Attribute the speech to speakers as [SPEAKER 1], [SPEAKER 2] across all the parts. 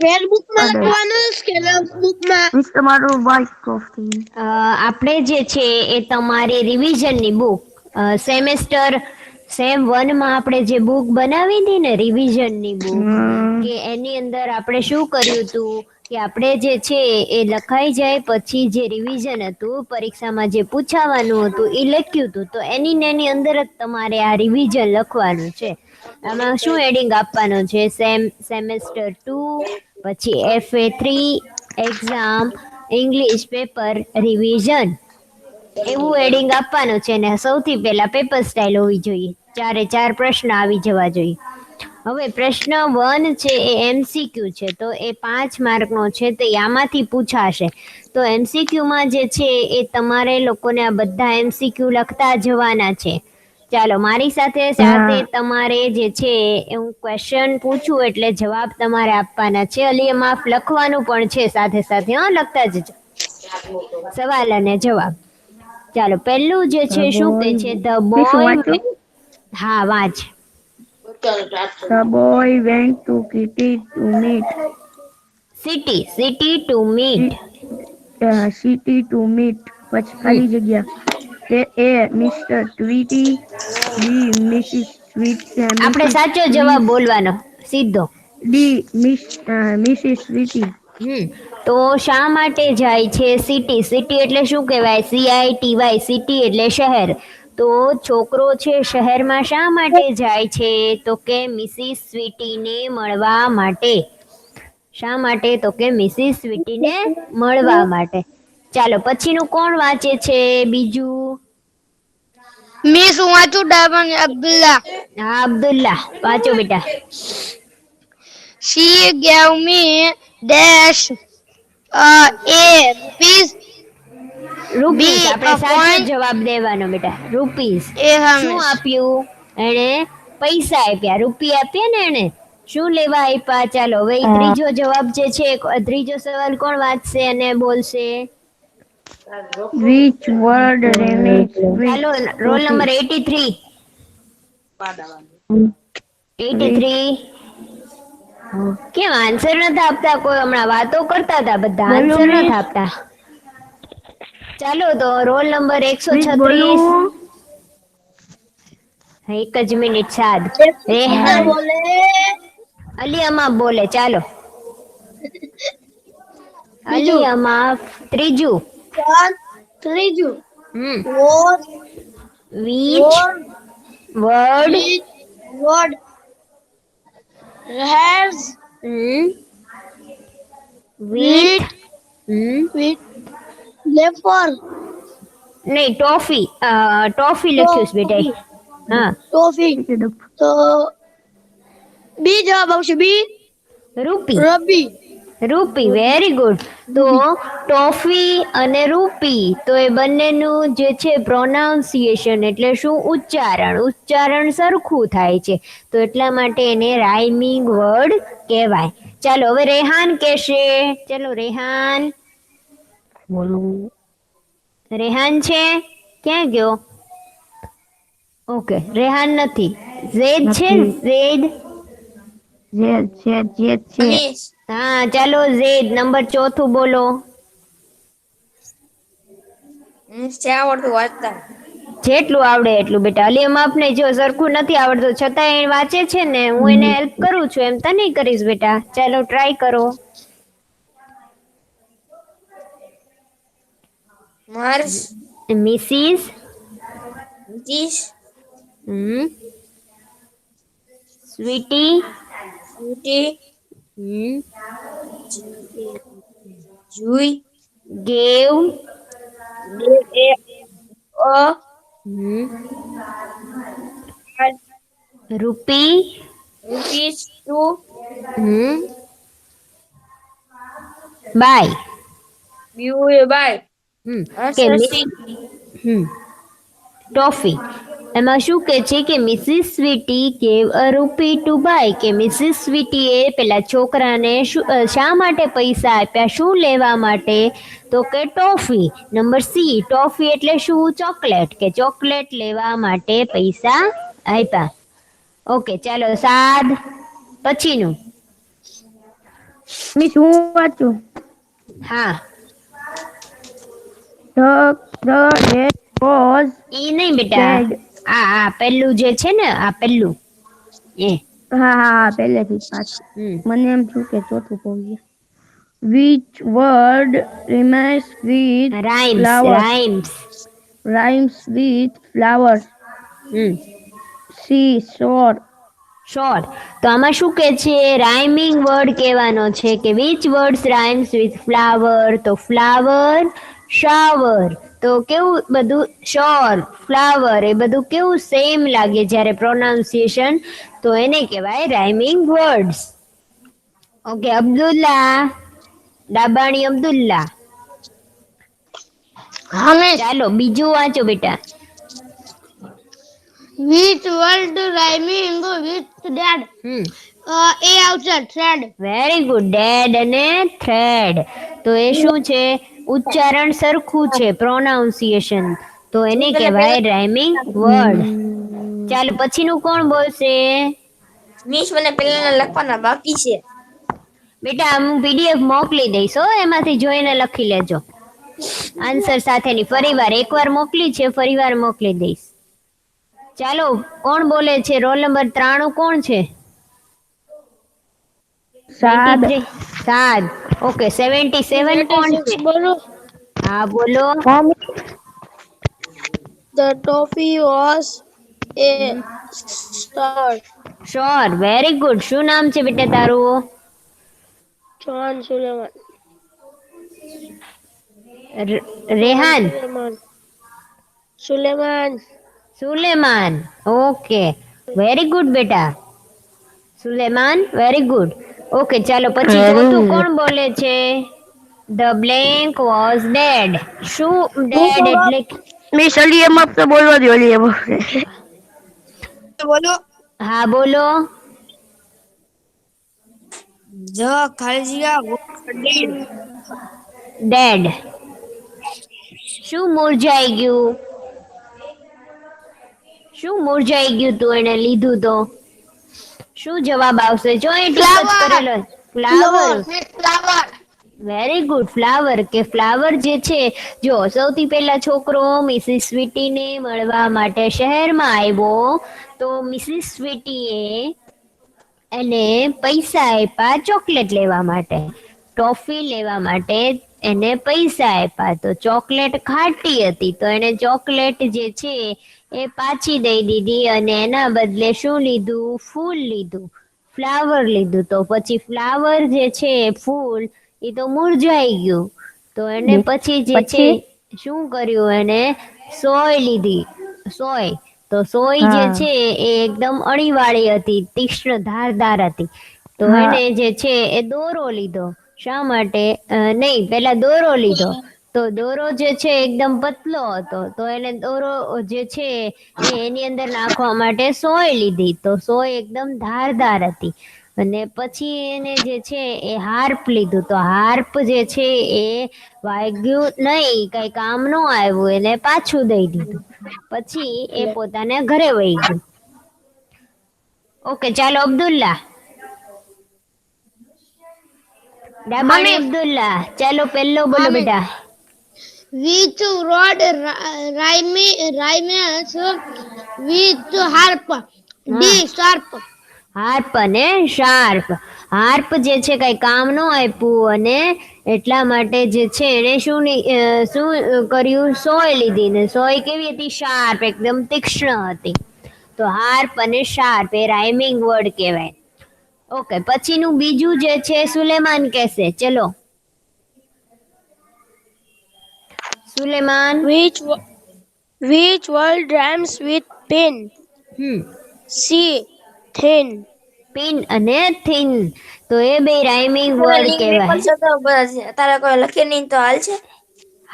[SPEAKER 1] Facebook માં લખવાનું કે નોટબુક માં?
[SPEAKER 2] તમારું બાઇક ઓફ થઈ.
[SPEAKER 3] આપણે જે છે એ તમારી રિવિઝનની બુક સેમેસ્ટર સેમ 1 માં આપણે જે બુક બનાવી હતી ને રિવિઝનની બુક કે એની અંદર આપણે શું કર્યું હતું કે આપણે જે છે એ લખાઈ જાય પછી જે રિવિઝન હતું પરીક્ષામાં જે પૂછાવાનું હતું એ લખ્યું હતું તો એની અંદર જ તમારે આ રિવિઝન લખવાનું છે. આમાં શું એડિંગ આપવાનું છે સેમેસ્ટર 2 પછી FA3 exam English paper revision એવું એડિંગ આપવાનું છે ને સૌથી પહેલા પેપર સ્ટાઇલ હોવી જોઈએ. 4 પ્રશ્ન આવી જવા જોઈએ. હવે પ્રશ્ન 1 છે એ MCQ છે તો એ 5 માર્કનો છે તો આમાંથી પૂછાશે. તો MCQમાં જે છે એ તમારે લોકોને આ બધા MCQ લખતા જવાના છે. ચાલો મારી સાથે સાથે તમારે જે છે હું ક્વેશ્ચન પૂછું એટલે જવાબ તમારે આપવાના છે. એમાં લખવાનું પણ છે સાથે સાથે લખતા જજો સવાલ અને જવાબ. ચાલો પહેલું જે છે શું કે છે ધ બોય હા વાંચ.
[SPEAKER 2] The boy went to city to meet.
[SPEAKER 3] City to meet.
[SPEAKER 2] City to meet. પછી ખાલી જગ્યા. A. Mr. Tweety. B. Mrs.
[SPEAKER 3] આપણે સાચો જવાબ બોલવાનો સીધો.
[SPEAKER 2] D. Mrs. Tweety.
[SPEAKER 3] તો શા માટે જાય છે સિટી એટલે શું કહેવાય CITY સિટી એટલે શહેર. તો છોકરો છે શહેરમાં શા માટે જાય છે તો કે મિસિસ સ્વીટીને મળવા માટે. શા માટે તો કે મિસિસ સ્વીટીને મળવા માટે. ચાલો પછીનું કોણ વાંચે છે બીજું?
[SPEAKER 1] મિસ હું વાંચું ડાબન અબ્દુલ્લા.
[SPEAKER 3] હા અબ્દુલ્લા વાંચો બેટા.
[SPEAKER 1] She gave me dash a
[SPEAKER 3] rupees આપણે સાચો જવાબ દેવાનો બેટા રૂપીસ. શું આપ્યું એને? પૈસા આપ્યા રૂપિયા આપ્યા ને એને શું લેવા આપ્યા. ચાલો હવે ત્રીજો જવાબ જે છે ત્રીજો સવાલ કોણ વાંચશે અને બોલશે?
[SPEAKER 2] Which word remains?
[SPEAKER 3] ચાલો રોલ નંબર 83. 83 કેમ આન્સર નથી આપતા કોઈ? હમણાં વાતો કરતા હતા બધા આન્સર નથી આપતા. ચાલો તો રોલ નંબર 136. એક જ મિનિટ સાદ. રેહાન અલિયામાં બોલે. ચાલો અલિયામાં ત્રીજું. Which word
[SPEAKER 1] has
[SPEAKER 3] with
[SPEAKER 1] leopard?
[SPEAKER 3] નહીં ટોફી લખ્યું છે બેટા. હા
[SPEAKER 1] ટોફી. તો બી જવાબ આવશે. બી રૂપી. Very good. તો ટોફી અને રૂપી તો એ બંનેનું જે છે પ્રોનાઉન્સિએશન એટલે શું ઉચ્ચારણ સરખું થાય છે તો એટલા માટે એને રાઇમિંગ વર્ડ કહેવાય. ચાલો હવે રેહાન કહેશે. ચાલો રેહાન છે ક્યાં ગયો? ઓકે રેહાન નથી. ઝેડ છે. હા ચાલો ઝેડ નંબર 4 બોલો. જેટલું આવડે એટલું બેટા. અલીમ આપને જો સરખું નથી આવડતું છતાં એ વાંચે છે ને હું એને હેલ્પ કરું છું એમ તને કરીશ બેટા. ચાલો ટ્રાય કરો. Mrs Sweety gave rupees to buy. Toffee. એમાં શું કે છે કે મિસિસ સ્વીટી ગેવ અ રૂપી ટુ બાય કે મિસિસ સ્વીટીએ પેલા છોકરાને શા માટે પૈસા આપ્યા શું લેવા માટે તો કે ટોફી. નંબર સી ટોફી એટલે શું? ચોકલેટ કે ચોકલેટ લેવા માટે પૈસા આપ્યા. ઓકે ચાલો સાદ પછીનું.
[SPEAKER 2] મિસ હું વાંચું.
[SPEAKER 1] હા
[SPEAKER 2] The red was
[SPEAKER 1] ઈ નહીં બેટા,
[SPEAKER 2] dead.
[SPEAKER 1] આ પેલું જે છે ને આ પેલું એ.
[SPEAKER 2] હા પહેલેથી જ પાછું.
[SPEAKER 1] હમ
[SPEAKER 2] મને એમ થયું કે ચોથું કહું છે. Which word rhymes with
[SPEAKER 1] rhymes
[SPEAKER 2] flowers?
[SPEAKER 1] Rhymes.
[SPEAKER 2] Rhymes with flowers. Sea, shore.
[SPEAKER 1] Sure. તો આમાં શું કે છે, રાઇમિંગ વર્ડ કહેવાનો છે કે which words rhymes with flower. તો ફ્લાવર, શાવર. તો કેવું બધું શ્યોર, ફ્લાવર એ બધું કેવું સેમ લાગે જ્યારે પ્રોનાઉન્સિએશન, તો એને કહેવાય rhyming words. Okay Abdulla, Dabani Abdulla.
[SPEAKER 4] હા મિસ.
[SPEAKER 1] ચાલો બીજું વાંચો બેટા.
[SPEAKER 4] Which word rhyming with dead? એ આવશે thread.
[SPEAKER 1] Very good. ડેડ અને થ્રેડ. તો એ શું છે, ઉચ્ચારણ સરખું છે, પ્રોનાઉન્સિએશન, તો એને કહેવાય રાઇમિંગ વર્ડ. ચાલો પછીનું કોણ બોલશે?
[SPEAKER 5] મિસ મને પેલા લખવાના બાકી છે.
[SPEAKER 1] બેટા હું પીડીએફ મોકલી દઈશ હો, એમાંથી જોઈને લખી લેજો આન્સર સાથેની. ફરીવાર એકવાર મોકલી છે, ફરીવાર મોકલી દઈશ. ચાલો કોણ બોલે છે? રોલ નંબર 93 કોણ છે?
[SPEAKER 2] સાદ.
[SPEAKER 1] 93 સાદ. ઓકે 77 કોણ છે?
[SPEAKER 4] બોલો.
[SPEAKER 1] હા બોલો.
[SPEAKER 4] The toffee was a star.
[SPEAKER 1] Sure, very good. શું નામ છે બેટા તારું?
[SPEAKER 4] John Suleiman.
[SPEAKER 1] Rehan
[SPEAKER 4] Suleiman.
[SPEAKER 1] Suleman. Okay very good બેટા. Suleman very good. ઓકે ચાલો પછી ચોથું કોણ બોલે છે? The blank was dead. શું ડેડ એટલે?
[SPEAKER 2] મિસ ઓલી એમ તો બોલવા દો, ઓલી એમ.
[SPEAKER 5] બોલો.
[SPEAKER 1] હા બોલો.
[SPEAKER 5] The Khalzia was dead.
[SPEAKER 1] Dead. શું મુરઝાઈ ગયું? શું મુરઝાઈ ગયું તું એને લીધું તો? શું જવાબ આવશે? જો એ ટીક જ કરેલો. Flower.
[SPEAKER 4] Flower.
[SPEAKER 1] Very good. Flower કે ફ્લાવર જે છે, જો સૌથી પહેલા છોકરો મિસિસ સ્વીટીને મળવા માટે શહેરમાં આવ્યો, તો મિસિસ સ્વીટીએ એને પૈસા આપ્યા ચોકલેટ લેવા માટે, ટોફી લેવા માટે એને પૈસા આપ્યા. તો ચોકલેટ ખાટી હતી, તો એને ચોકલેટ જે છે એ પાછી દઈ દીધી અને એના બદલે શું લીધું? ફૂલ લીધું, ફ્લાવર લીધું. તો પછી ફ્લાવર જે છે ફૂલ એ તો મુરઝાઈ ગયું. તો એને પછી જે છે શું કર્યું, એને સોય લીધી. સોય. તો સોય જે છે એ એકદમ અણીવાળી હતી, તીક્ષ્ણ ધારદાર હતી. તો એને જે છે એ દોરો લીધો. શા માટે? નહીં, પેલા દોરો લીધો. તો દોરો જે છે એકદમ પતલો હતો, તો એને દોરો જે છે એની અંદર નાખવા માટે સોય લીધી. તો સોય એકદમ ધારદાર હતી. અને પછી એને જે છે એ હાર્પ લીધું. તો હાર્પ જે છે એ વાગ્યું નહીં, કઈ કામ ન આવ્યું, એને પાછું દઈ દીધું. પછી એ પોતાને ઘરે વહી ગયું. ઓકે ચાલો અબ્દુલ્લા, ડાબાણી અબ્દુલ્લા. ચાલો પહેલો બોલો બેટા.
[SPEAKER 4] Which word rhymes with harp? D. Sharp.
[SPEAKER 1] Harp અને શાર્પ. હાર્પ જે છે કઈ કામ નો આપ્યું અને એટલા માટે જે છે એને શું કર્યું? સોય લીધી. ને સોય કેવી હતી? શાર્પ, એકદમ તીક્ષ્ણ હતી. તો હાર્પ અને શાર્પ એ રાઇમિંગ વર્ડ કહેવાય. ઓકે પછીનું બીજું જે છે સુલેમાન કહેશે. ચલો Suleman.
[SPEAKER 4] Which word rhymes with pin? C. Thin.
[SPEAKER 1] Pin અને થિન. તો એ બે રાઇમિંગ વર્ડ કહેવાય.
[SPEAKER 5] તારે કોઈ લખે નહીં તો હાલ છે.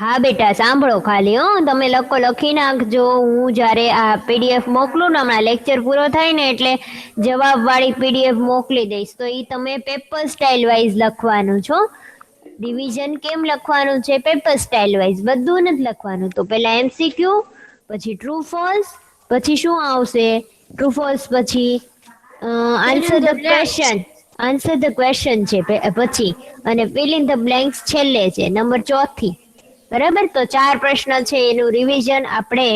[SPEAKER 1] હા બેટા સાંભળો ખાલી, તમે લખી નાખજો. હું જ્યારે આ પીડીએફ મોકલું ને, હમણાં લેક્ચર પૂરો થાય ને એટલે જવાબ વાળી પીડીએફ મોકલી દઈશ. તો એ તમે પેપર સ્ટાઇલ વાઇઝ લખવાનું છો. ડિવિઝન કેમ લખવાનું છે? પેપર સ્ટાઇલ વાઇઝ, બધું નથી લખવાનું. તો પહેલા એમસીક્યુ, પછી ટ્રુ ફોલ્સ, પછી શું આવશે? ટ્રુ ફોલ્સ પછી આન્સર ધ ક્વેશ્ચન છે પછી, અને ફિલ ઇન ધ બ્લેન્ક્સ છેલ્લે છે નંબર 4 બરાબર. તો 4 પ્રશ્ન છે, એનું રિવિઝન આપણે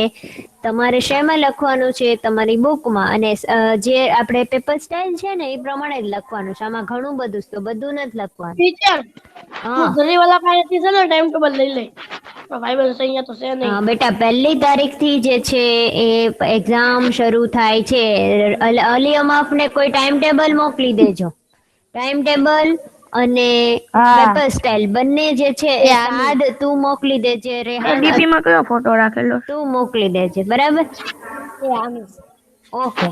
[SPEAKER 1] તમારે શેમાં લખવાનું છે, તમારી બુકમાં, અને જે આપણે પેપર સ્ટાઇલ છે ને એ પ્રમાણે જ લખવાનું છે. આમાં ઘણું બધું છે, તો બધું નથી લખવાનું.
[SPEAKER 2] ટીચર
[SPEAKER 1] હા
[SPEAKER 2] હું ઘરે વાળા પાસેથી છે ને ટાઈમ ટેબલ લઈ લઈ. ભાઈ બંધ અહીંયા તો છે નહીં.
[SPEAKER 1] બેટા 1 તારીખથી જે છે એ એક્ઝામ શરૂ થાય છે. અલી કોઈ ટાઈમ ટેબલ મોકલી દેજો. ટાઈમ ટેબલ અને
[SPEAKER 2] હા.
[SPEAKER 1] પેપર સ્ટાઇલ બંને જે છે એ સાદ તું મોકલી દેજે. રેહાન
[SPEAKER 2] ડીપી માં કયો ફોટો રાખેલો?
[SPEAKER 1] તું મોકલી દેજે, બરાબર. ઓકે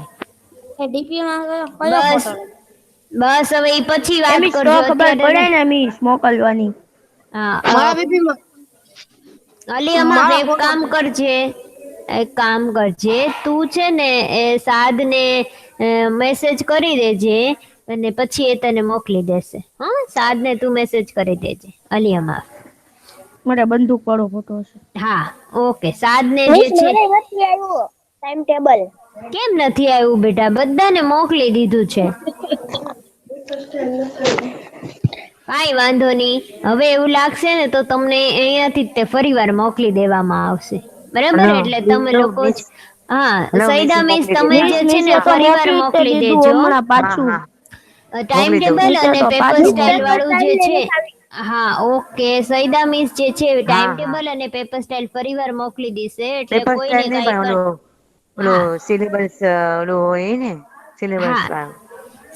[SPEAKER 2] ડીપી માં કયો
[SPEAKER 1] બસ
[SPEAKER 2] ફોટો?
[SPEAKER 1] બસ હવે ઈ પછી વાત
[SPEAKER 2] એમી
[SPEAKER 1] કરજો.
[SPEAKER 2] તો ખબર પડે
[SPEAKER 1] અત્યારે
[SPEAKER 2] ને મિસ મોકલવાની.
[SPEAKER 1] હા
[SPEAKER 2] મારા ડીપી માં
[SPEAKER 1] અલી અમાર એક કામ કરજે તું છે ને એ સાદને મેસેજ કરી દેજે અને પછી એ તને મોકલી દેશે. હા, સાદને તું મેસેજ કરી દેજે અલી અમાર.
[SPEAKER 2] મારા બંદૂક વાળો ફોટો છે.
[SPEAKER 1] હા ઓકે. સાદને જે છે
[SPEAKER 3] ટાઈમ ટેબલ
[SPEAKER 1] કેમ નથી આવ્યું બેટા? બધાને મોકલી દીધું છે. કાઈ વાંધો નહીં. હવે એવું લાગશે ને તો તમને અહીંયાથી જ તે ફરીવાર મોકલી દેવામાં આવશે, બરાબર. એટલે તમે લોકો જ સૈદા મિસ તમે જે છે ને ફરીવાર મોકલી દેજો
[SPEAKER 2] હમણાં પાછું.
[SPEAKER 1] ટાઈમ ટેબલ અને પેપર સ્ટાઇલ વાળું જે છે. હા ઓકે. સૈદા મિસ જે છે ટાઈમ ટેબલ અને પેપર સ્ટાઇલ ફરીવાર મોકલી દેશે, એટલે
[SPEAKER 6] પેપર
[SPEAKER 1] કોઈને
[SPEAKER 6] સ્ટાઇલ નહીં
[SPEAKER 1] કાઈ
[SPEAKER 6] પણ ઓલો સિલેબસ ઓલો હોય ને સિલેબસ
[SPEAKER 1] હા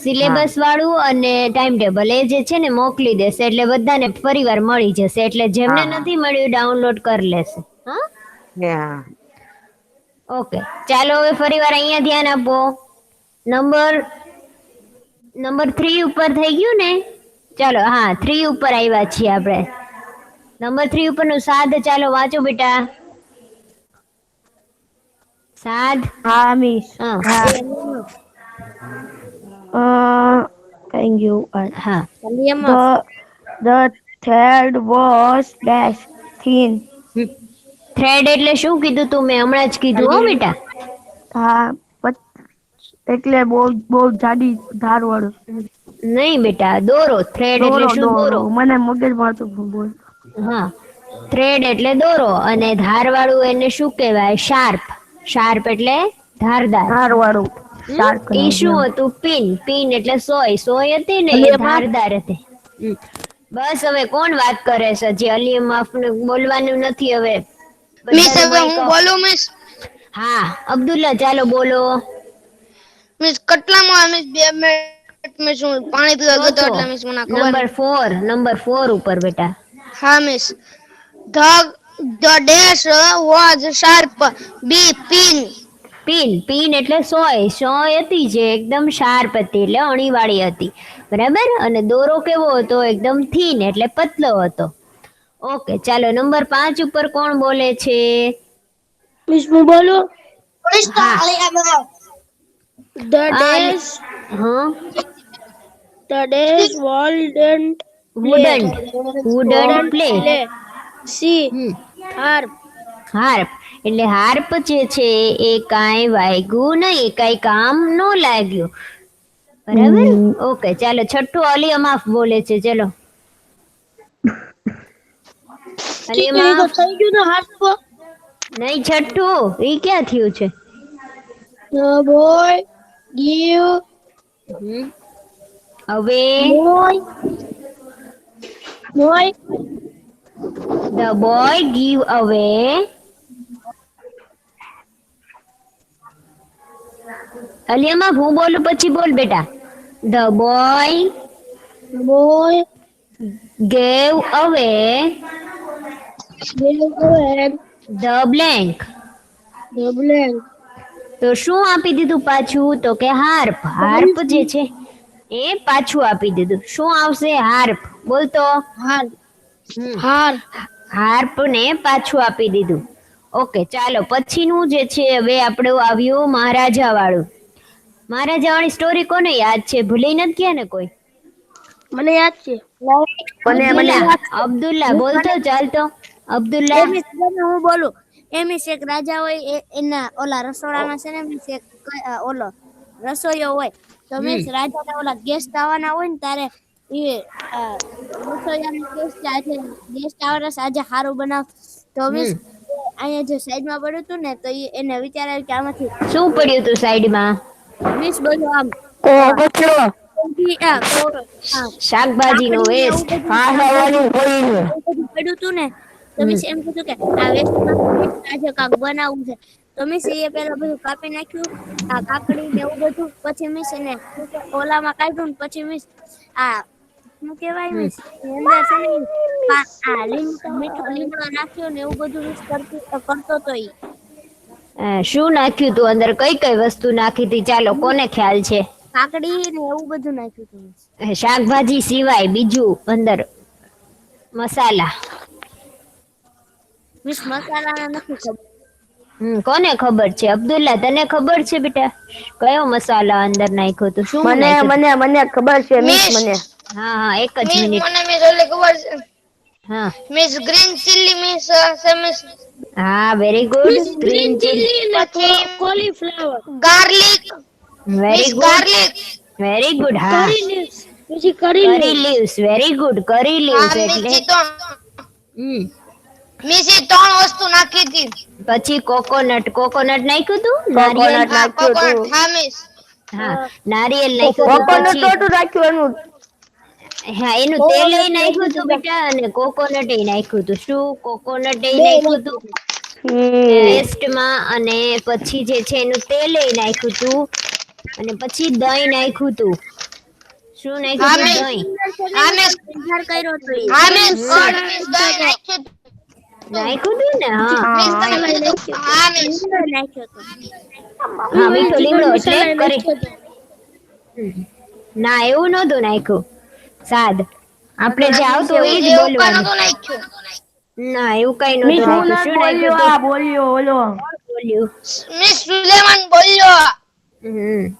[SPEAKER 1] સિલેબસ વાળું અને ટાઈમ ટેબલ એ જે છે ને મોકલી દેશે, એટલે બધાને ફરીવાર મળી જશે. એટલે જેમને નથી મળ્યું ડાઉનલોડ કરી લેશે. હા
[SPEAKER 6] હા.
[SPEAKER 1] ઓકે ચાલો હવે ફરીવાર અહીંયા ધ્યાન આપો. નંબર 3 ઉપર થઈ ગયું ને? ચાલો હા 3 ઉપર આવ્યા છીએ આપણે. નંબર 3 ઉપરનું સાદ ચાલો વાંચો બેટા. સાદ.
[SPEAKER 2] હા મિસ.
[SPEAKER 1] હા
[SPEAKER 2] Thank you.
[SPEAKER 1] હા
[SPEAKER 2] The thread was dash thin.
[SPEAKER 1] Thread એટલે શું કીધું તું? મેં હમણાં જ કીધું હો બેટા.
[SPEAKER 2] હા એટલે બહુ જાડી ધાર વાળું.
[SPEAKER 1] નહીં બેટા, દોરો. થ્રેડ એટલે શું? દોરો.
[SPEAKER 2] મને મગજમાં તો બોલ.
[SPEAKER 1] હા થ્રેડ એટલે દોરો, અને ધાર વાળું એને શું કહેવાય? શાર્પ. શાર્પ એટલે ધારદાર.
[SPEAKER 2] ધાર વાળું.
[SPEAKER 1] એ શું હતું? પિન એટલે સોય હતી ને એ ધારદાર હતી. બસ હવે કોણ વાત કરે છે? હજી અલી માફને બોલવાનું નથી હવે.
[SPEAKER 4] મિસ હવે હું બોલું મિસ?
[SPEAKER 1] હા અબ્દુલ્લા ચાલો બોલો.
[SPEAKER 4] મિસ કેટલામાં મિસ 2 મિનિટ મિસ હું પાણી પીવા ગયો એટલે મિસ મને ખબર
[SPEAKER 1] નંબર 4 ઉપર બેટા.
[SPEAKER 4] હા miss. The dash was sharp.
[SPEAKER 1] Pin એટલે સોય હતી જે એકદમ શાર્પ હતી, એટલે અણીવાળી હતી, બરાબર. અને દોરો કેવો હતો? એકદમ થીન એટલે પતલો હતો. ઓકે ચાલો નંબર 5 ઉપર કોણ બોલે છે?
[SPEAKER 2] મિસ હું બોલું? The dash
[SPEAKER 1] wouldn't play.
[SPEAKER 2] See. Harp.
[SPEAKER 1] એટલે હાર્પ જે છે એ કાંઈ વાગ્યું નહીં, કાંઈ કામ ન લાગ્યું, બરાબર. ઓકે ચાલો છઠ્ઠું અલી અમાફ બોલે છે. ચલો અલી અમાફ.
[SPEAKER 2] થઈ ગયું ને હાર્પ?
[SPEAKER 1] નહીં છઠ્ઠું ઈ ક્યાં થયું છે?
[SPEAKER 2] The boy give
[SPEAKER 1] હવે the boy give away અલિયામાં હું બોલું પછી બોલ બેટા. The boy gave away the blank. તો શું આપી દીધું પાછું? તો કે હાર્પ. હાર્પ જે છે એ પાછું આપી દીધું. શું આવશે? હાર્પ. બોલતો. હાર્પ ને પાછું આપી દીધું. ઓકે ચાલો પછીનું જે છે હવે આપણું આવ્યું મહારાજા વાળું. મહારાજા વાળી સ્ટોરી કોને યાદ છે? ભૂલી નથી ગયા ને કોઈ?
[SPEAKER 2] મને યાદ છે.
[SPEAKER 1] અબ્દુલ્લા બોલતો ચાલતો. અબ્દુલ્લા
[SPEAKER 2] હું બોલું. મિસ એક રાજા હોય એના ઓલા રસોડામાં છે ને મિસ એક
[SPEAKER 7] ઓલો રસોઈયો હોય તો મીન્સ રાજાના ઓલા ગેસ્ટ આવવાના હોય ને ત્યારે એ રસોઈયાને ગેસ્ટ આવવાના આજે સારું બનાવ તો મીન્સ અહીંયા જે સાઈડમાં પડ્યું હતું ને તો એને વિચાર આવ્યો કે આમાંથી
[SPEAKER 1] શું પડ્યું તું સાઈડમાં?
[SPEAKER 7] મીન્સ બધું આમ
[SPEAKER 1] શાકભાજી નો વેસ્ટ.
[SPEAKER 7] પડ્યું હતું ને તો મીન્સ એમ કીધું કે આ વેસ્ટમાં આજે કાંક બનાવવું છે તો મીન્સ એ પેલા બધું કાપી નાખ્યું આ કાકડી ને એવું બધું પછી મીન્સ એને ઓલામાં કાઢ્યું ને પછી મીન્સ આ શું કહેવાય મીન્સ અંદર છે ને આ મીઠો લીમડો નાખ્યો ને એવું બધું મીન્સ કરતો તો ઈ
[SPEAKER 1] શું નાખ્યું તું અંદર? કઈ કઈ વસ્તુ નાખી હતી? ચાલો, કોને ખ્યાલ છે?
[SPEAKER 7] કાકડી ને એવું બધું નાખ્યું હતું
[SPEAKER 1] શાકભાજી સિવાય બીજું અંદર મસાલા?
[SPEAKER 7] મીન્સ મસાલા નથી ખબર
[SPEAKER 1] કોને ખબર છે? અબ્દુલ્લા, તને ખબર છે બેટા કયો મસાલા અંદર નાખ્યો તો? શું
[SPEAKER 2] મને ખબર છે મિસ મને.
[SPEAKER 1] હા હા, એક જ
[SPEAKER 4] મિસ
[SPEAKER 1] મિનિટ.
[SPEAKER 4] મને મિસ ઓલી ખબર છે
[SPEAKER 1] હા
[SPEAKER 4] miss green chilli miss miss
[SPEAKER 1] હા, વેરી ગુડ. ગ્રીન ચીલી,
[SPEAKER 4] પછી
[SPEAKER 7] cauliflower
[SPEAKER 4] garlic
[SPEAKER 1] very
[SPEAKER 4] miss
[SPEAKER 1] good,
[SPEAKER 4] garlic
[SPEAKER 1] very good. હા,
[SPEAKER 7] પછી કરી
[SPEAKER 1] કરી લીવ્સ, વેરી ગુડ. કરી લીવ્સ એટલે હમ.
[SPEAKER 4] મિસ એ 3 વસ્તુ નાખી હતી.
[SPEAKER 1] પછી કોકોનટ. કોકોનટ નાખ્યું તું? નારિયેળ?
[SPEAKER 4] હા કોકોનટ હા મિસ
[SPEAKER 1] હા, નારિયેળ નાખ્યું તું. પછી
[SPEAKER 2] નાખ્યું
[SPEAKER 1] હા, એનું તેલ એ નાખ્યું તું બેટા અને કોકોનટ એ નાખ્યું તું. શું? કોકોનટ એ નાખ્યું તું પેસ્ટમાં અને પછી જે છે એનું તેલ એ નાખ્યું તું અને પછી દહીં નાખ્યું તું. શું નાખ્યું તું? દહીં
[SPEAKER 4] હા મિસ
[SPEAKER 7] વિચાર કર્યો તો ઈ
[SPEAKER 4] હા મિસ ગોળ મિસ દહીં નાખ્યું હતું.
[SPEAKER 1] નાખ્યું તું ને? હા
[SPEAKER 4] મિસ દહીં નાખ્યું હતું. હા મિસ
[SPEAKER 7] નાખ્યો તો
[SPEAKER 1] હા, મીઠો લીમડો એટલે કરી. ના, એવું નહોતું નાખ્યું. સાદ આપણે જે આવતું હોય એ જ
[SPEAKER 4] એવું કાંઈ
[SPEAKER 1] બોલવાનું.
[SPEAKER 4] નહોતું નાખ્યું.
[SPEAKER 1] ના, એવું કઈ નહોતું નાખ્યું. શું નાખ્યું તું?
[SPEAKER 2] બોલ્યો ઓલો
[SPEAKER 1] બોલ્યું.
[SPEAKER 4] મિસ સુલેમાન બોલ્યો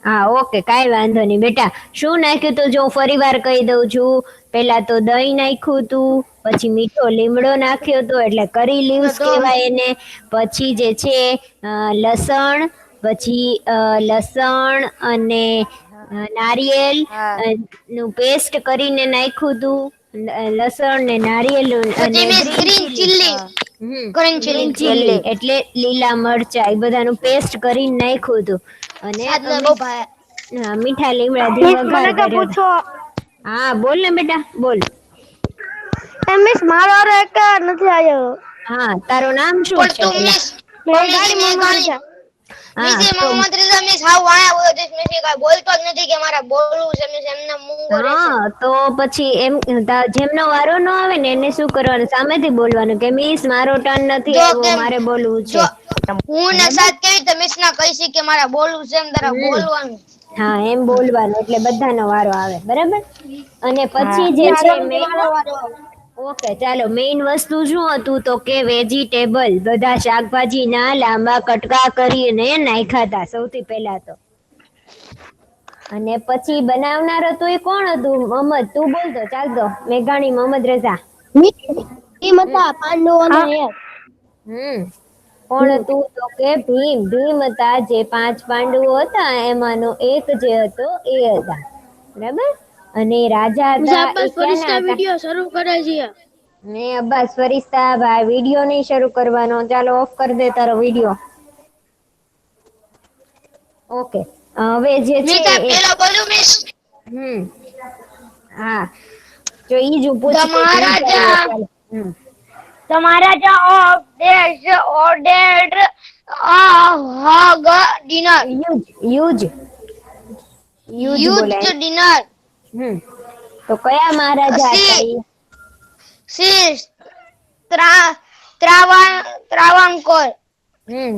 [SPEAKER 1] હા, ઓકે, કાંઈ વાંધો નહીં બેટા. શું નાખ્યું તું? જો ફરી વાર કહી દઉં છું. પેલા તો દહીં નાખ્યું તું, પછી મીઠો લીમડો નાખ્યો તો એટલે કરી લીવ્સ કહેવાય એને. પછી જે છે લસણ, પછી લસણ અને નારિયેલ નું પેસ્ટ કરીને નાખ્યું તું. લસણ ને નારિયેલ અને
[SPEAKER 4] પછી miss green chilli green
[SPEAKER 1] green
[SPEAKER 4] chilli
[SPEAKER 1] chilli એટલે લીલા મરચા એ બધાનું પેસ્ટ કરીને નાખ્યું હતું અને
[SPEAKER 4] સાદને બહુ ભાવે.
[SPEAKER 1] મીઠા લીમડાથી વઘાર કર્યો હતો. હા, બોલ ને બેટા, બોલ.
[SPEAKER 2] મિસ મારો એક નથી આવ્યો.
[SPEAKER 1] હા, તારું નામ શું
[SPEAKER 4] પણ
[SPEAKER 1] છે
[SPEAKER 4] તું
[SPEAKER 1] પેલા?
[SPEAKER 4] મિસ મિસ એ
[SPEAKER 1] તો
[SPEAKER 4] મોહમ્મદ રઝા મિસ હાવ વાયા બોલો છે મિસ એ કાંઈ બોલતો જ નથી કે મારા બોલવું છે મિસ એમને મૂંગો રહેશે.
[SPEAKER 1] હા, તો પછી એમ જેમનો વારો ન આવે ને એને શું કરવાનું? સામેથી બોલવાનું કે મિસ મારો ટર્ન નથી
[SPEAKER 4] જો
[SPEAKER 1] આવ્યો,
[SPEAKER 4] કેમ
[SPEAKER 1] મારે બોલવું છે.
[SPEAKER 4] જો હું ને સાથ કેવી રીતે મિસ ના કહી શકી કે મારા બોલવું છે એમ તારા બોલવાનું.
[SPEAKER 1] હા, એમ બોલવાનું એટલે બધાનો વારો આવે, બરાબર? અને પછી જે છે ઓકે, ચાલો. મેઇન વસ્તુ શું હતું તો કે વેજીટેબલ બધા શાકભાજી ના લાંબા કટકા કરીને નાખ્યા હતા સૌથી પહેલા તો. અને પછી બનાવનાર હતું એ કોણ હતું? મોહમ્મદ, તું બોલતો ચાલતો. મેઘાણી મોહમ્મદ રઝા. કોણ હતું તો કે ભીમ. ભીમ હતા જે 5 પાંડવો હતા એમાંનો એક જે હતો એ હતા, બરાબર? અને રાજા હતા એ ક્યાંના હતા?
[SPEAKER 7] વિડિયો શરૂ કરે છે
[SPEAKER 1] ને અબ્બાસ ફરિશ્તા ભાઈ વિડિયો નહીં શરૂ કરવાનો. ચાલો, ઓફ કરી દે તારો વિડિયો. ઓકે, હવે જે
[SPEAKER 4] મિસ
[SPEAKER 1] છે
[SPEAKER 4] આ પેલો બોલું મિસ
[SPEAKER 1] હા, જો ઈ જ પૂછ
[SPEAKER 4] તમારા તમારા ઓફ દેશ ઓર્ડર્ડ હગ ડિનર
[SPEAKER 1] યુજ
[SPEAKER 4] યુઝ
[SPEAKER 1] બોલાય.
[SPEAKER 4] ડિનર
[SPEAKER 1] તો કયા મહારાજા હતા ઈ?
[SPEAKER 4] શીશ ત્રાવણકોર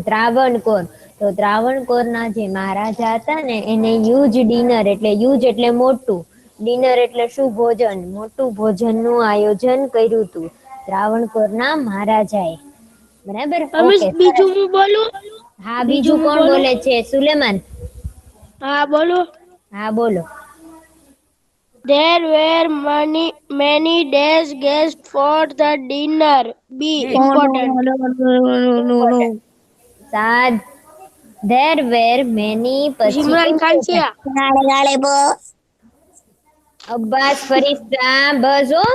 [SPEAKER 1] ત્રાવણકોર. તો ત્રાવણકોરના જે મહારાજા હતા ને એને યુજ ડિનર એટલે યુજ એટલે મોટું, ડિનર એટલે શું? ભોજન. મોટું ભોજનનું આયોજન કર્યું હતું ત્રાવણકોરના મહારાજાએ, બરાબર? ઓકે,
[SPEAKER 7] બીજું હું બોલું?
[SPEAKER 1] હા, બીજું કોણ બોલે છે? સુલેમાન.
[SPEAKER 7] હા, બોલો.
[SPEAKER 1] હા, બોલો.
[SPEAKER 7] There were many days guests for the dinner. Be important.
[SPEAKER 1] સાદ
[SPEAKER 3] There were many પછી
[SPEAKER 7] ઇમરાન ખાન છે.
[SPEAKER 3] અબ્બાસ ફરિશ્તા બસ હો.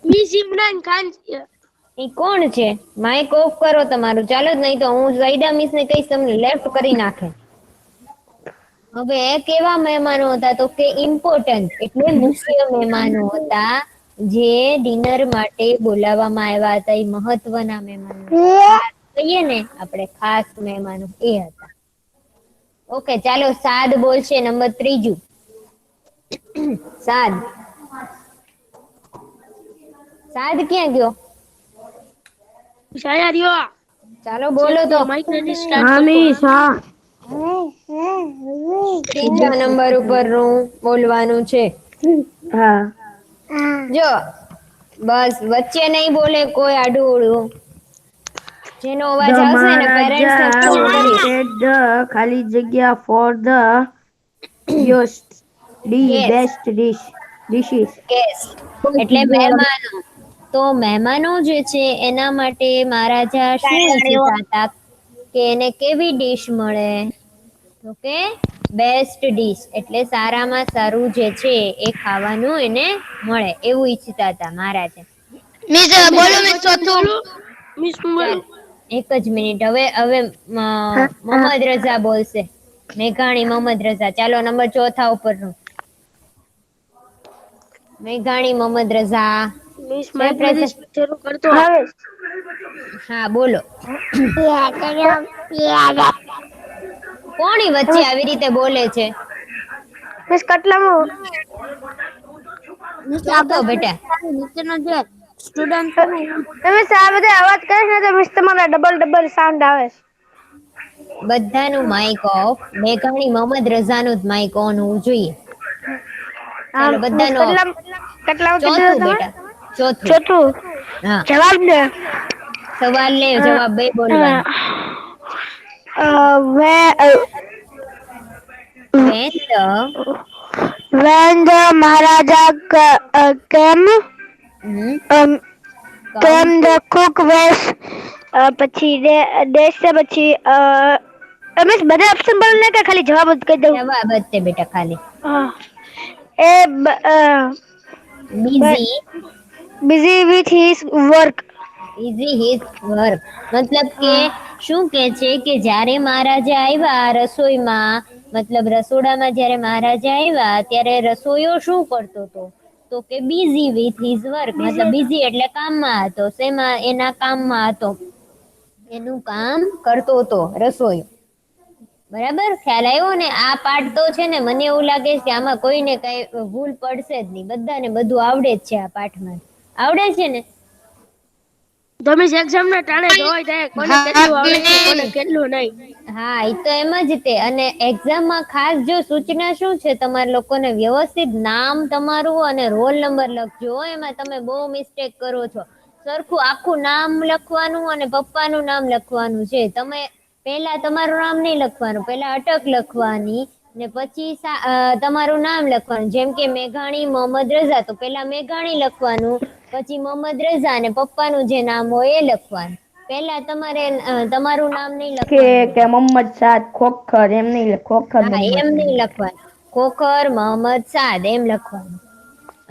[SPEAKER 7] મિસ ઇમરાન ખાન છે.
[SPEAKER 3] ઈ કોણ છે? માઇક ઓફ કરો તમારું, ચાલો જ નહીં તો હું ઝૈદા મિસ ને કહીશ તમને લેફ્ટ કરી નાખે. હવે કેવા મહેમાનો હતા તો કે ઇમ્પોર્ટન્ટ એટલે મુખ્ય મહેમાનો હતા જે ડિનર માટે બોલાવવામાં આવ્યા હતા. એ મહત્વના મહેમાનો ખાસ કહીએ ને આપણે ખાસ મહેમાનો એ હતા. ઓકે ચાલો સાદ બોલશે નંબર 3. સાદ સાદ ક્યાં ગયો?
[SPEAKER 7] શાયર યો.
[SPEAKER 3] ચાલો બોલો તો.
[SPEAKER 7] માઇક ને સ્ટાર્ટ
[SPEAKER 2] હા મિસ હા.
[SPEAKER 3] ત્રીજા નંબર ઉપર નું બોલવાનું છે.
[SPEAKER 2] હા.
[SPEAKER 3] જો બસ વચ્ચે નહીં બોલે કોઈ આડું જેનો અવાજ
[SPEAKER 2] The
[SPEAKER 3] આવશે ને પેરેન્ટ્સ ને
[SPEAKER 2] Maharaja
[SPEAKER 3] ફોન કરીશ.
[SPEAKER 2] wanted the ખાલી જગ્યા for the guests
[SPEAKER 3] Yes.
[SPEAKER 2] best dishes.
[SPEAKER 3] Guest. એટલે મહેમાનો. તો મહેમાનો જે છે એના માટે મહારાજા શું ઈચ્છતા હતા કે એને કેવી ડીશ મળે તો કે બેસ્ટ ડીશ એટલે સારામાં સારું જે છે એ ખાવાનું એને મળે એવું ઈચ્છતા હતા મહારાજા.
[SPEAKER 4] મિસ બોલો મિસ ચોથું.
[SPEAKER 7] મિસ બોલો.
[SPEAKER 3] એક જ મિનિટ હવે મોહમ્મદ રઝા બોલશે. મેઘાણી મોહમ્મદ રઝા. ચાલો નંબર 4 ઉપરનું. મેઘાણી મોહમ્મદ રઝા.
[SPEAKER 7] મિસ માઇક ને શરૂ કરતો.
[SPEAKER 3] હા બોલો. કોની વચ્ચે આવી રીતે બોલે છે?
[SPEAKER 7] મિસ કટલામાં મિસ
[SPEAKER 3] ચોથો બેટા.
[SPEAKER 7] નીચેનો જે સ્ટુડન્ટ તમે આ બધા અવાજ કરે છે તો મિસ તમારા ડબલ સાઉન્ડ આવે છે.
[SPEAKER 3] બધાનું માઇક ઓફ. મેઘાણી મોહમ્મદ રઝાનું જ માઇક ઓન હોવું જોઈએ. ચાલો બધાનો
[SPEAKER 7] કેટલામાં
[SPEAKER 3] ચોથું બેટા ચોથું.
[SPEAKER 7] ચોથું
[SPEAKER 3] હા
[SPEAKER 7] જવાબ દે.
[SPEAKER 3] સવાલ ને જવાબ બે બોલવાનું.
[SPEAKER 7] when the Maharaja came the cook was પછી દેશ છે પછી મિસ બધા ઓપ્શન બોલને કે ખાલી જવાબ જ કહી દઉં?
[SPEAKER 3] જવાબ જ છે બેટા ખાલી.
[SPEAKER 7] એ
[SPEAKER 3] busy
[SPEAKER 7] busy with his work.
[SPEAKER 3] Easy his work મતલબ કે શું કે છે કે જ્યારે મહારાજા આવ્યા રસોઈમાં મતલબ રસોડામાં જ્યારે મહારાજા આવ્યા ત્યારે રસોઈયો શું કરતો હતો તો કે બિઝી વિથ હિઝ વર્ક મતલબ બિઝી એટલે કામમાં હતો. શેમાં? એના કામમાં હતો. એનું કામ કરતો હતો રસોઈ. બરાબર ખ્યાલ આવ્યો ને? આ પાઠ તો છે ને મને એવું લાગે છે કે આમાં કોઈને કઈ ભૂલ પડશે જ નહીં. બધાને બધું આવડે જ છે આ પાઠમાં. આવડે છે ને?
[SPEAKER 7] તમે એક્ઝામ ના ટાણે જોઈ જાય કોને કેટલું આવડે છે કોને કેટલું નહીં.
[SPEAKER 3] હા એ તો એમ જ તે. અને એક્ઝામમાં ખાસ જો સૂચના શું છે તમારા લોકોને વ્યવસ્થિત નામ તમારું અને રોલ નંબર લખજો. એમાં તમે બહુ મિસ્ટેક કરો છો. સરખું આખું નામ લખવાનું અને પપ્પાનું નામ લખવાનું છે. તમે પહેલા તમારું નામ નહીં લખવાનું, પહેલા અટક લખવાની ને પછી તમારું નામ લખવાનું. જેમ કે મેઘાણી મોહમ્મદ રઝા તો પહેલા મેઘાણી લખવાનું, પછી મોહમ્મદ રઝા અને પપ્પાનું જે નામ હોય એ લખવાનું. પહેલા તમારે તમારું નામ નહીં લખવાનું.
[SPEAKER 2] કે મોહમ્મદ સાદ ખોખર એમ નહીં ખોખર
[SPEAKER 3] હા એમ નહીં લખવાનું. ખોખર મોહમ્મદ સાદ એમ લખવાનું.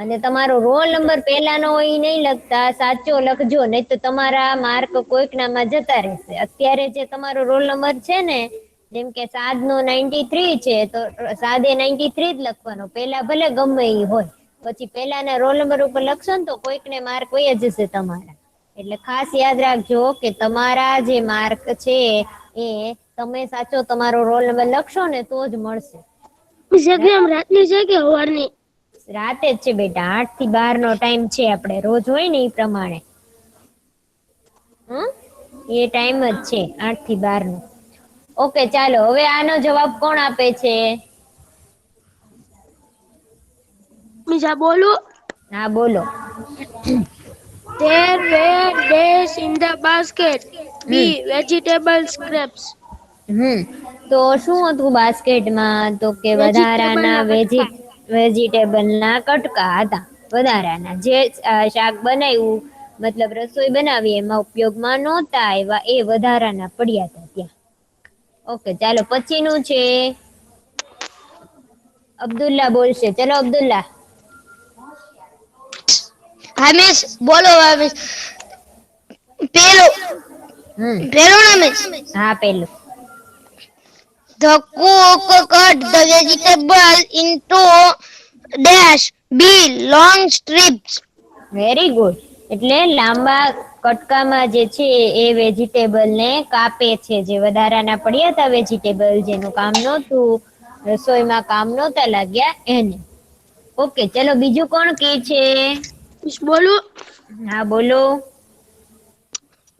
[SPEAKER 3] અને તમારો રોલ નંબર પહેલાનો હોય ઈ નહીં લખતા, સાચો લખજો નહીં તો તમારા માર્ક કોઈકનામાં જતા રહેશે. અત્યારે જે તમારો રોલ નંબર છે ને જેમ કે સાદનો 93 છે તો સાદે 93 જ લખવાનો. પહેલા ભલે ગમે ઈ હોય, પછી પહેલાના રોલ નંબર ઉપર લખશો ને તો કોઈકને માર્ક વહી જશે તમારા. એટલે ખાસ યાદ રાખજો કે તમારા જે માર્ક છે એ તમે સાચો તમારો રોલ નંબર લખશો ને તો જ મળશે.
[SPEAKER 7] મિસ એક્ઝામ રાતની છે કે સવારની?
[SPEAKER 3] રાતે જ છે બેટા. 8 થી 12 નો ટાઈમ છે. આપણે રોજ હોય ને એ પ્રમાણે એ ટાઈમ જ છે 8 થી 12 નો. ઓકે ચાલો હવે આનો જવાબ કોણ આપે છે?
[SPEAKER 7] બીજા બોલું?
[SPEAKER 3] હા બોલો.
[SPEAKER 7] There were days in the basket. B. Vegetable scraps.
[SPEAKER 3] તો શું હતું બાસ્કેટમાં તો કે વધારાના વેજીટેબલના કટકા હતા. વધારાના જે શાક બનાવ્યું મતલબ રસોઈ બનાવી એમાં ઉપયોગમાં નહોતા આવ્યા એ વધારાના પડ્યા હતા ત્યાં.
[SPEAKER 1] ઓકે ચાલો પછીનું છે અબ્દુલ્લા બોલશે. ચલો અબ્દુલ્લા.
[SPEAKER 4] હા મિસ બોલો હા મિસ પેલું ના મિસ
[SPEAKER 1] હા પેલું.
[SPEAKER 4] the cook cut the vegetable into dash b long strips.
[SPEAKER 1] Very good. એટલે લાંબા કટકામાં જે છે એ વેજીટેબલ ને કાપે છે. જે વધારાના પડ્યા હતા વેજીટેબલ જેનું કામ નહોતું રસોઈમાં કામ નહોતા લાગ્યા એને. ઓકે ચલો બીજું કોણ કે છે?
[SPEAKER 2] મિસ બોલું?
[SPEAKER 1] હા બોલો.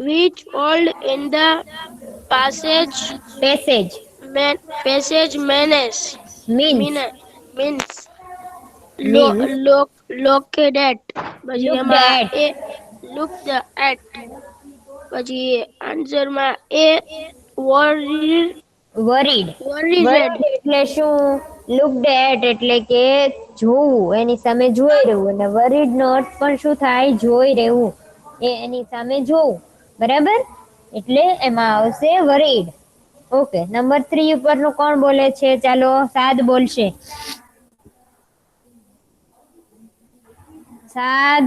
[SPEAKER 2] Which old in the passage
[SPEAKER 1] passage
[SPEAKER 2] passage menace
[SPEAKER 1] means
[SPEAKER 2] means
[SPEAKER 1] means
[SPEAKER 2] located પછી
[SPEAKER 1] લુક
[SPEAKER 2] એમાં
[SPEAKER 1] એટ
[SPEAKER 2] એ look the at પછી આન્સરમાં એ worried
[SPEAKER 1] વરીડ.
[SPEAKER 2] worried
[SPEAKER 1] વરીડ એટલે શું? લુકડ એટ એટલે કે જોવું, એની સામે જોઈ રહેવું. અને વરીડ નો અર્થ પણ શું થાય? જોઈ રહેવું, એની સામે જોવું. બરાબર? એટલે એમાં આવશે વરીડ. ઓકે નંબર 3 ઉપરનું કોણ બોલે છે? ચાલો સાદ બોલશે. સાદ.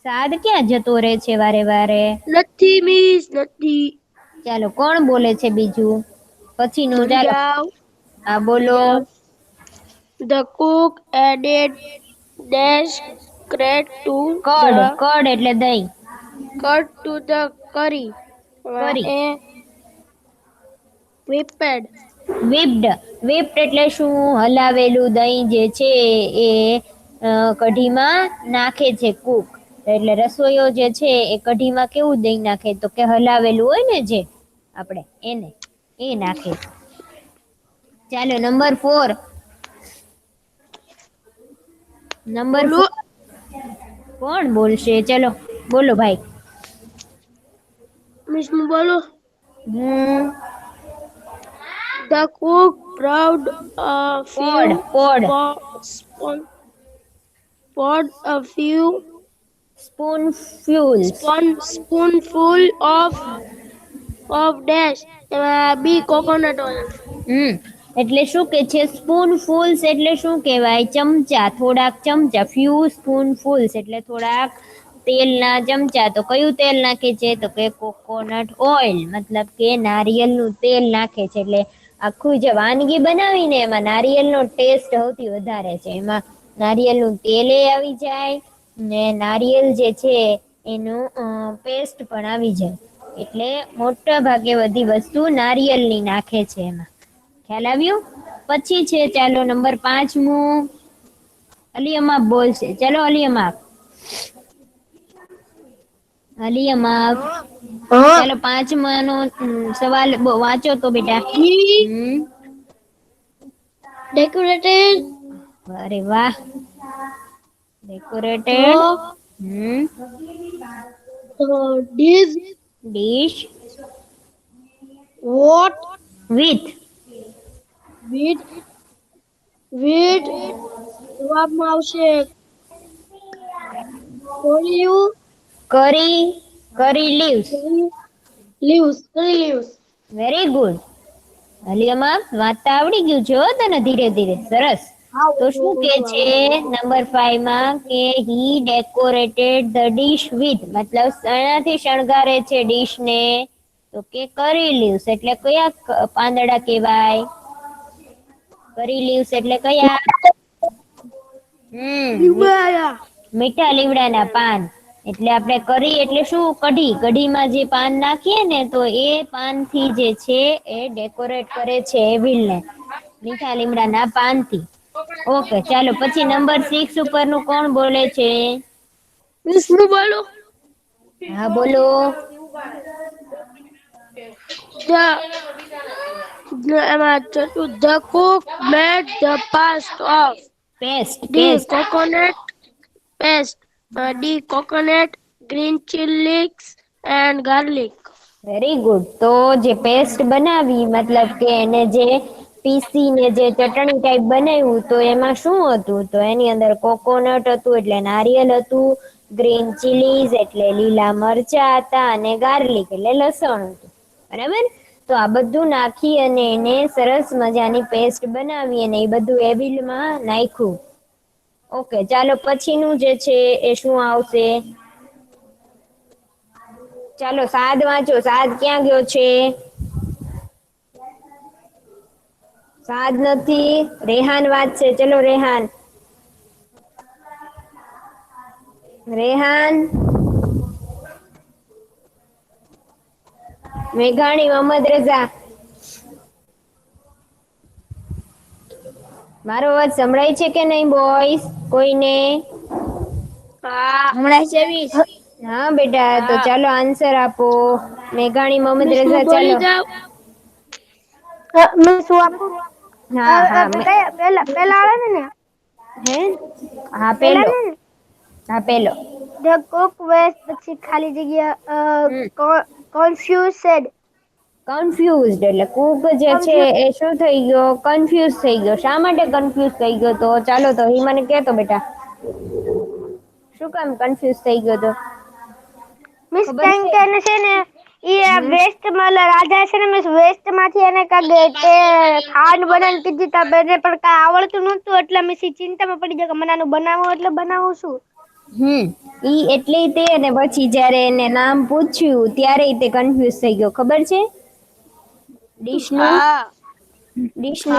[SPEAKER 1] સાદ ક્યાં જતો રહે છે વારે વારે?
[SPEAKER 2] નથી મિસ નથી
[SPEAKER 1] ચાલો કોણ બોલે છે બીજું? પછીનું
[SPEAKER 2] ભૂલી
[SPEAKER 1] ચાલો.
[SPEAKER 2] જાવ
[SPEAKER 1] હા બોલો.
[SPEAKER 2] the cook added dash crate to
[SPEAKER 1] કડ.
[SPEAKER 2] the
[SPEAKER 1] કડ એટલે દહીં.
[SPEAKER 2] cut to the curry
[SPEAKER 1] કરી.
[SPEAKER 2] એ whipped
[SPEAKER 1] whipped. whipped એટલે શું? હલાવેલું દહીં જે છે એ કઢીમાં નાખે છે કુક. એટલે રસોઈયો જે છે એ કઢીમાં કેવું દહીં નાખે? તો કે હલાવેલું હોય ને જે આપણે એને એ નાખે. ચાલો નંબર 4. નંબર 4 કોણ બોલશે? ચલો બોલો ભાઈ.
[SPEAKER 2] મિસ હું બોલું?
[SPEAKER 1] હમ
[SPEAKER 2] the cook poured a few
[SPEAKER 1] pod
[SPEAKER 2] poured a few
[SPEAKER 1] સ્પૂનફ્યુલ્સ.
[SPEAKER 2] spoonful of dash B coconut oil
[SPEAKER 1] એટલે શું કે છે? સ્પૂનફુલ્સ એટલે શું કહેવાય? ચમચા. થોડાક ચમચા. ફ્યુ સ્પૂનફુલ્સ એટલે થોડાક તેલના ચમચા. તો કયું તેલ નાખે છે? તો કે કોકોનટ ઓઇલ, મતલબ કે નારિયેળનું તેલ નાખે છે. એટલે આખું જે વાનગી બનાવીને એમાં નારિયેળનો ટેસ્ટ સૌથી વધારે છે. એમાં નારિયેળનું તેલ આવી જાય ને નારિયેળ જે છે એનું પેસ્ટ પણ આવી જાય. એટલે મોટા ભાગે બધી વસ્તુ નારિયેળની નાખે છે એમાં. ખ્યાલ આવ્યું? પછી છે ચાલો નંબર 5મું અલિયમાપ બોલશે. ચલો અલિયમાપ. અલિયમાપ ચાલો 5માનો સવાલ વાંચો તો બેટા.
[SPEAKER 2] decorated
[SPEAKER 1] અરે વાહ. Decorated
[SPEAKER 2] dish
[SPEAKER 1] dish
[SPEAKER 2] what
[SPEAKER 1] with
[SPEAKER 2] with જવાબમાં આવશે
[SPEAKER 1] curry. Curry leaves.
[SPEAKER 2] leaves
[SPEAKER 1] very good. અલિયમાપ વાંચતા આવડી ગયું છે હો તને ધીરે ધીરે. સરસ. તો શું કે છે નંબર 5માં કે હી ડેકોરેટેડ ધ ડીશ વિથ, મતલબ શેનાથી શણગારે છે ડીશ ને? તો કે કરી લીવ્સ. એટલે કયા પાંદડા કહેવાય? કરી લીવ્સ એટલે કયા? મીઠા લીમડાના પાન. એટલે આપણે કરી એટલે શું? કઢી. કઢીમાં જે પાન નાખીએ ને તો એ પાનથી જે છે એ ડેકોરેટ કરે છે એવિલને, મીઠા લીમડાના પાનથી. ઓકે ચાલો પછી નંબર 6 ઉપરનું કોણ બોલે છે?
[SPEAKER 2] મિસ હું બોલું?
[SPEAKER 1] હા બોલો.
[SPEAKER 2] એમાં the cook made the paste of
[SPEAKER 1] paste.
[SPEAKER 2] D coconut paste D coconut green chilies and garlic
[SPEAKER 1] very good. તો જે પેસ્ટ બનાવી, મતલબ કે એને જે પીસીને જે ચટણી ટાઈપ બનાવ્યું, તો એમાં શું હતું? તો એની અંદર કોકોનટ હતું એટલે નારિયેળ હતું, ગ્રીન ચીલીઝ એટલે લીલા મરચા હતા, અને ગાર્લિક એટલે લસણ હતું. બરાબર? તો આ બધું નાખી અને એને સરસ મજાની પેસ્ટ બનાવી અને એ બધું એવિલમાં નાખ્યું. ઓકે, ચાલો પછીનું જે છે એ શું આવશે? ચાલો સાદ વાંચો. સાદ ક્યાં ગયો છે? સાદ નથી. રેહાન વાંચશે. ચલો રેહાન. રેહાન, મેઘાણી, મોહમ્મદ રઝા. મારો અવાજ સંભળાય છે કે નહીં બોયસ? કોઈને?
[SPEAKER 7] હમણાં 23.
[SPEAKER 1] હા બેટા, તો ચાલો આન્સર આપો. મેઘાણી, મોહમ્મદ રઝા, ચાલો.
[SPEAKER 2] મિસ હું આપું?
[SPEAKER 1] હા હા
[SPEAKER 2] પેલા આવે ને
[SPEAKER 1] હે હા
[SPEAKER 2] પેલા
[SPEAKER 1] પેલો.
[SPEAKER 2] ને
[SPEAKER 1] હા પેલો.
[SPEAKER 2] ધ કુક વેસ્ટ પછી ખાલી જગ્યા કોન્ફ્યુઝ સેડ.
[SPEAKER 1] કન્ફ્યુઝડ એટલે કુક જે છે એ શું થઈ ગયો? કન્ફ્યુઝ થઈ ગયો. શા માટે કન્ફ્યુઝ થઈ ગયો? તો ચાલો તો એ મને કહેતો બેટા. શું કામ કન્ફ્યુઝ થઈ ગયો તો?
[SPEAKER 2] મિસ
[SPEAKER 1] ખબર
[SPEAKER 2] કેમ
[SPEAKER 1] છે?
[SPEAKER 2] કે એને છે ને ઈ વેસ્ટ માં રાજા છે ને મિસ વેસ્ટ માંથી એને કાંઈક તે ખાંડ બનાવીને કીધી તા બેને પણ કાંઈ આવડતું નહોતું એટલે મિસ ઈ ચિંતામાં પડી ગયા કે મને આનું બનાવું એટલે બનાવું શું.
[SPEAKER 1] ઈ એટલે તે અને પછી જ્યારે એને નામ પૂછ્યું ત્યારે તે કન્ફ્યુઝ થઈ ગયો. ખબર છે? ડીશનું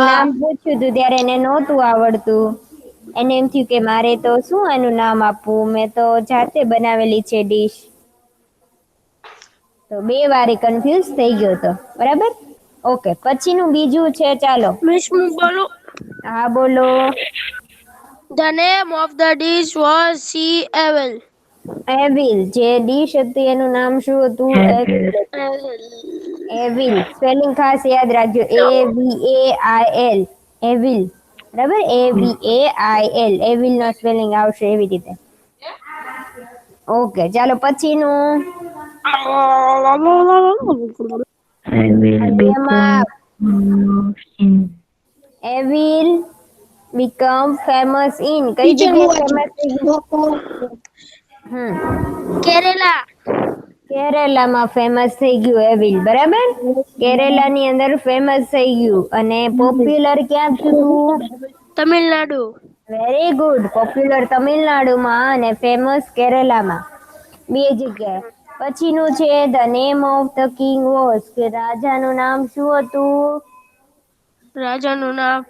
[SPEAKER 1] નામ પૂછ્યું હતું ત્યારે એને નહોતું આવડતું. એને એમ થયું કે મારે તો શું આનું નામ આપવું, મેં તો જાતે બનાવેલી છે ડીશ. તો 2 વાર કન્ફ્યુઝ થઈ ગયો હતો. બરાબર? ઓકે, પછીનું બીજું છે. ચાલો.
[SPEAKER 2] મિસ હું બોલું?
[SPEAKER 1] હા બોલો.
[SPEAKER 2] The name of the dish was C avail.
[SPEAKER 1] Evil. જે ડીશ હતી એનું નામ શું હતું? એવિલ. સ્પેલિંગ ખાસ યાદ રાખજો. AVAIL. એવિલ. બરાબર? AVAIL. એવિલ નો સ્પેલિંગ આવશે એવી રીતે. ઓકે, ચાલો પછીનું. Evil become famous in. કઈ જગ્યાએ ફેમસ થઈ ગયું?
[SPEAKER 2] કેરેલા.
[SPEAKER 1] કેરેલામાં ફેમસ થઈ ગયું એવિલ. બરાબર? કેરેલાની અંદર ફેમસ થઈ ગયું અને પોપ્યુલર ક્યાં થયું?
[SPEAKER 2] તમિલનાડુ.
[SPEAKER 1] Very good. પોપ્યુલર તમિલનાડુમાં અને ફેમસ કેરેલામાં. 2 જગ્યાએ. પછીનું છે the name of the king was. કે રાજાનું નામ શું હતું?
[SPEAKER 2] રાજાનું નામ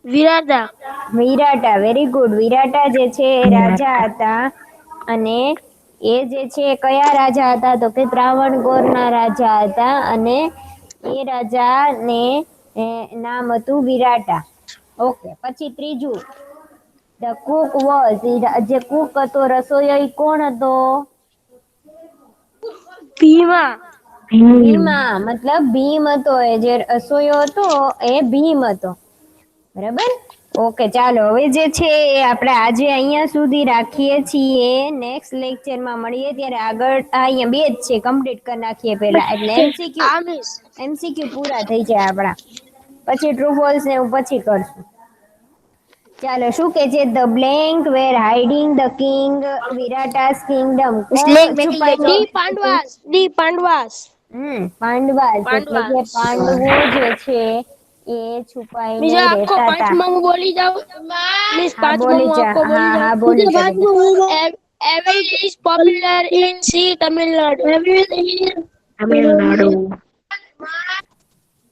[SPEAKER 2] વિરાટા.
[SPEAKER 1] વિરાટા. Very good. વિરાટા જે છે એ રાજા હતા અને એ જે છે કયા રાજા હતા? તો કે ત્રાવણકોરના રાજા હતા અને એ રાજાને નામ હતું વિરાટા. ઓકે, પછી ત્રીજું. The Cook was. જે કુક હતો, રસોઈયો, કોણ હતો?
[SPEAKER 2] ભીમા.
[SPEAKER 1] ભીમા. મતલબ ભીમ હતો. એ જે રસોઈયો હતો એ ભીમ હતો. બરાબર? ઓકે, ચાલો હવે જે છે એ આપણે આજે અહીંયા સુધી રાખીએ છીએ. નેક્સ્ટ લેક્ચરમાં મળીએ ત્યારે આગળ અહીંયા 2 જ છે, કમ્પ્લીટ કરી નાખીએ પહેલા. એટલે એમસીક્યુ પૂરા થઈ જાય આપણા. પછી ટ્રુ ફોલ્સ ને એવું પછી કરશું. ચાલો, શું કે છે? The blank where hiding the king Virata's kingdom.
[SPEAKER 2] Pandavas. Pandavas
[SPEAKER 1] એટલે કે પાંડવો જે છે એ છુપાઈને રહેતા હતા.
[SPEAKER 2] હું બોલી જાઉં? મિસ
[SPEAKER 1] હા બોલી જા. હા બોલી જા બેટા.
[SPEAKER 2] Avail is popular in C Tamil Nadu.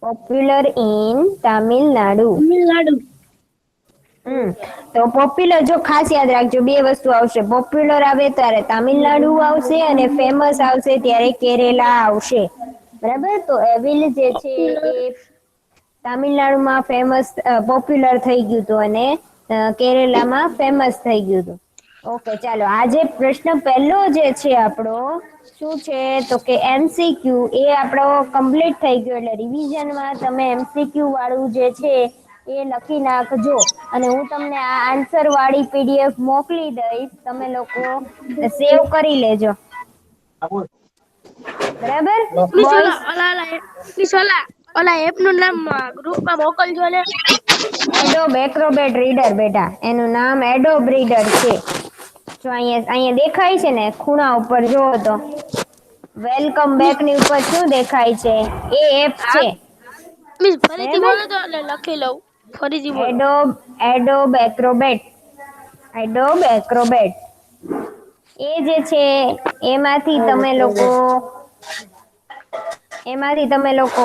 [SPEAKER 1] Popular in Tamil Nadu. તો પોપ્યુલર, જો ખાસ યાદ રાખજો 2 વસ્તુ આવશે. પોપ્યુલર આવે ત્યારે તામિલનાડુ આવશે અને ફેમસ આવશે ત્યારે કેરેલા આવશે. બરાબર? તો એવિલ જે છે એ તામિલનાડુમાં ફેમસ પોપ્યુલર થઈ ગયું હતું અને કેરેલામાં ફેમસ થઈ ગયું હતું. ઓકે, ચાલો. આજે પ્રશ્ન પહેલો જે છે આપણો શું છે? તો કે એમસીક્યુ એ આપણો કમ્પ્લીટ થઈ ગયો. એટલે રિવિઝનમાં તમે એમસીક્યુ વાળું જે છે એ લખી નાખજો અને હું તમને આ આન્સર વાળી પીડીએફ મોકલી દઈશ. તમે લોકો સેવ કરી લેજો. બરાબર બોયસ?
[SPEAKER 2] ઓલા એપ નું નામ ગ્રુપમાં મોકલજો ને.
[SPEAKER 1] એડોબ એક્રોબેટ રીડર બેટા. એનું નામ એડોબ રીડર છે. જો અહીંયા દેખાય છે ને ખૂણા ઉપર જોવો તો વેલકમ બેક ની ઉપર શું દેખાય છે? એ એપ છે.
[SPEAKER 2] મિસ ફરીથી બોલો તો એટલે લખી લઉં. ફરીથી બોલો.
[SPEAKER 1] એડોબ એક્રોબેટ એ જે છે એમાંથી તમે લોકો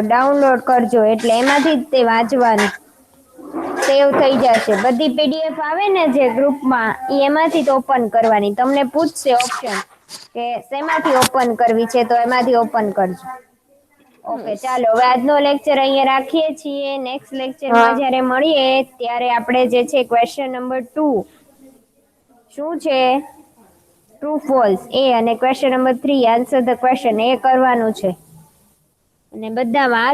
[SPEAKER 1] ડાઉનલોડ કરજો એટલે એમાંથી જ તે વાંચવાનું સેવ થઈ જશે. બધી પીડીએફ આવે ને જે ગ્રુપમાં એમાંથી જ ઓપન કરવાની. તમને પૂછશે ઓપ્શન કે શેમાંથી ઓપન કરવી છે, તો એમાંથી ઓપન કરજો. ઓકે, ચાલો હવે આજનો લેક્ચર અહીંયા રાખીએ છીએ. નેક્સ્ટ લેક્ચરમાં જ્યારે મળીએ ત્યારે આપણે જે છે ક્વેશ્ચન નંબર 2 શું છે, ટ્રુ ફોલ્સ એ, અને question number 3 answer the question એ કરવાનું છે. અને બધામાં